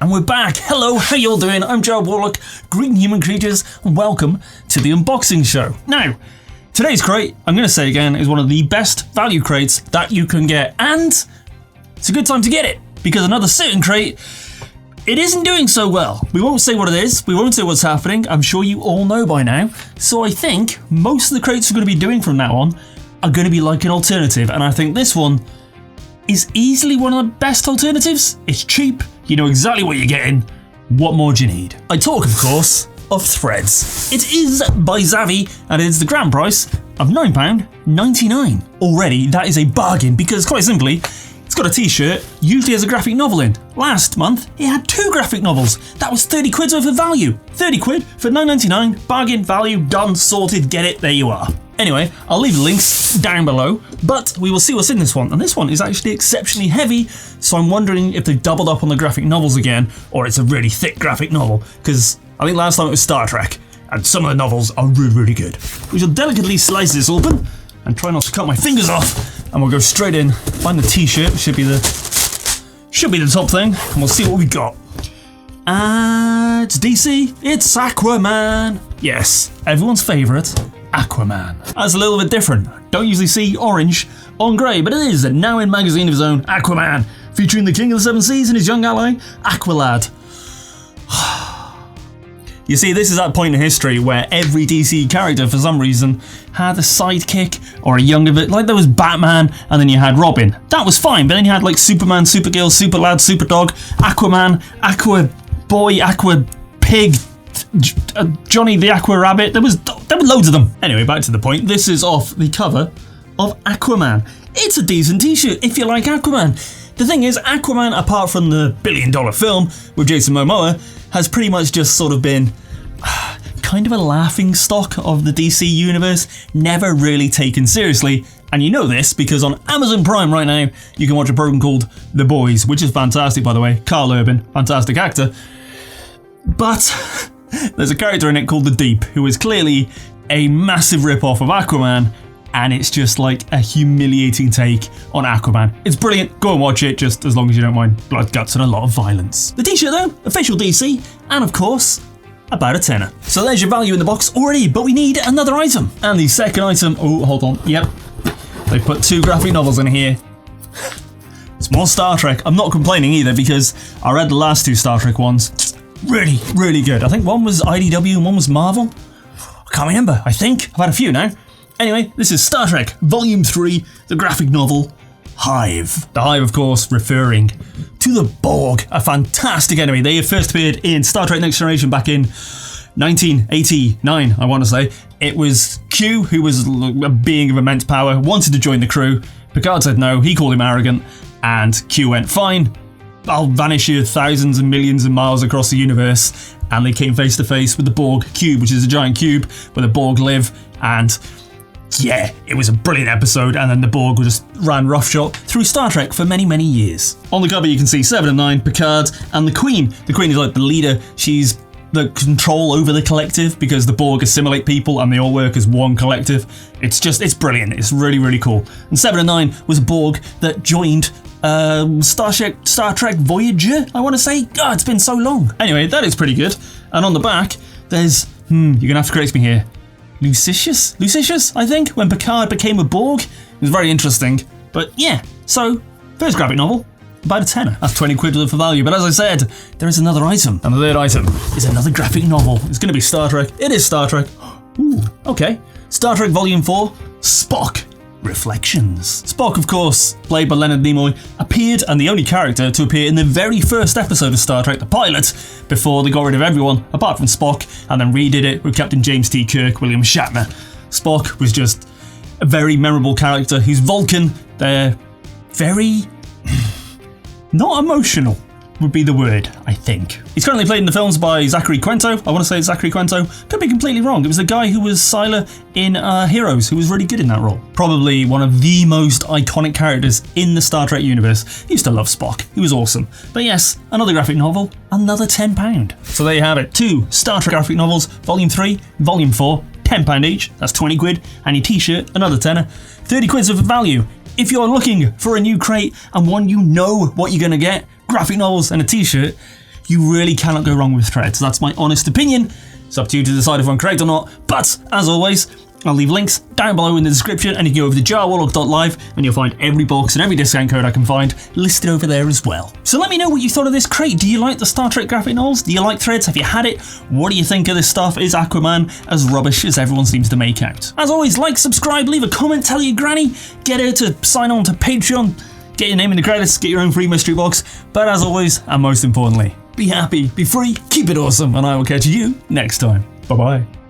And we're back. Hello, how y'all doing? I'm Jawarlock, greeting human creatures, and welcome to the unboxing show. Now, today's crate, I'm going to say again, is one of the best value crates that you can get, and it's a good time to get it, because another certain crate, it isn't doing so well. We won't say what it is, we won't say what's happening, I'm sure you all know by now, so I think most of the crates we're going to be doing from now on are going to be like an alternative, and I think this one is easily one of the best alternatives. It's cheap, you know exactly what you're getting. What more do you need? I talk, of course, of Threads. It is by Zavvi, and it is the grand price of £9.99. Already, that is a bargain because, quite simply, it's got a t-shirt, usually has a graphic novel in. Last month, it had 2 graphic novels. That was 30 quid's worth of value. 30 quid for £9.99, bargain, value, done, sorted, get it, there you are. Anyway, I'll leave the links down below, but we will see what's in this one. And this one is actually exceptionally heavy, so I'm wondering if they've doubled up on the graphic novels again, or it's a really thick graphic novel, because I think last time it was Star Trek, and some of the novels are really, really good. We shall delicately slice this open, and try not to cut my fingers off, and we'll go straight in, find the t-shirt, should be the top thing, and we'll see what we got. It's DC, it's Aquaman. Yes, everyone's favourite, Aquaman. That's a little bit different. Don't usually see orange on grey, but it is now in magazine of his own, Aquaman, featuring the King of the Seven Seas and his young ally, Aqualad. You see, this is that point in history where every DC character, for some reason, had a sidekick or a younger bit. Like there was Batman, and then you had Robin. That was fine, but then you had like Superman, Supergirl, Superlad, Superdog, Aquaman, Aqua Boy, Aqua Pig, Johnny the Aqua Rabbit. There were loads of them. Anyway, back to the point. This is off the cover of Aquaman. It's a decent t-shirt if you like Aquaman. The thing is, Aquaman, apart from the billion-dollar film with Jason Momoa, has pretty much just sort of been kind of a laughing stock of the DC universe, never really taken seriously. And you know this because on Amazon Prime right now, you can watch a program called The Boys, which is fantastic, by the way. Carl Urban, fantastic actor. But there's a character in it called The Deep, who is clearly a massive rip-off of Aquaman, and it's just like a humiliating take on Aquaman. It's brilliant, go and watch it, just as long as you don't mind blood, guts, and a lot of violence. The t-shirt though, official DC, and of course, about a tenner. So there's your value in the box already, but we need another item. And the second item, oh, hold on, yep. They put 2 graphic novels in here. It's more Star Trek. I'm not complaining either because I read the last 2 Star Trek ones. Really, really good. I think one was IDW and one was Marvel. I can't remember, I think. I've had a few now. Anyway, this is Star Trek Volume 3, the graphic novel, Hive. The Hive, of course, referring to the Borg, a fantastic enemy. They first appeared in Star Trek Next Generation back in 1989, I want to say. It was Q, who was a being of immense power, wanted to join the crew. Picard said no, he called him arrogant, and Q went, fine, I'll vanish you thousands and millions of miles across the universe. And they came face to face with the Borg cube, which is a giant cube where the Borg live, and yeah, it was a brilliant episode, and then the Borg just ran roughshod through Star Trek for many, many years. On the cover you can see 7 of 9, Picard, and the Queen. The Queen is like the leader, she's the control over the collective because the Borg assimilate people and they all work as one collective. It's brilliant, it's really, really cool. And 7 of 9 was a Borg that joined Star Trek Voyager, I want to say. God, it's been so long. Anyway, that is pretty good. And on the back, there's, you're gonna have to correct me here, Lucius, I think, when Picard became a Borg. It was very interesting. But yeah, so, first graphic novel, about a tenner. That's 20 quid worth of value. But as I said, there is another item. And the third item is another graphic novel. It's going to be Star Trek. It is Star Trek. Ooh, okay. Star Trek Volume 4, Spock. Reflections. Spock, of course, played by Leonard Nimoy, appeared, and the only character to appear in the very first episode of Star Trek, the pilot, before they got rid of everyone, apart from Spock, and then redid it with Captain James T. Kirk, William Shatner. Spock was just a very memorable character. He's Vulcan. They're very not emotional would be the word, I think. He's currently played in the films by Zachary Quinto. I want to say it's Zachary Quinto. Could be completely wrong. It was the guy who was Sylar in Heroes, who was really good in that role. Probably one of the most iconic characters in the Star Trek universe. I used to love Spock. He was awesome. But yes, another graphic novel, another £10. So there you have it. 2 Star Trek graphic novels, Volume 3, Volume 4, £10 each. That's 20 quid. And your t-shirt, another tenner. 30 quid's of value. If you're looking for a new crate and one you know what you're going to get, graphic novels and a t-shirt, You really cannot go wrong with threads. That's my honest opinion. It's up to you to decide if I'm correct or not. But as always, I'll leave links down below in the description, and you can go over to jawarlock.live and you'll find every box and every discount code I can find listed over there as well. So let me know what you thought of this crate. Do you like the Star Trek graphic novels? Do you like threads? Have you had it? What do you think of this stuff? Is Aquaman as rubbish as everyone seems to make out? As always, like, subscribe, leave a comment, tell your granny, get her to sign on to Patreon, get your name in the credits, get your own free mystery box. But as always, and most importantly, be happy, be free, keep it awesome, and I will catch you next time. Bye bye.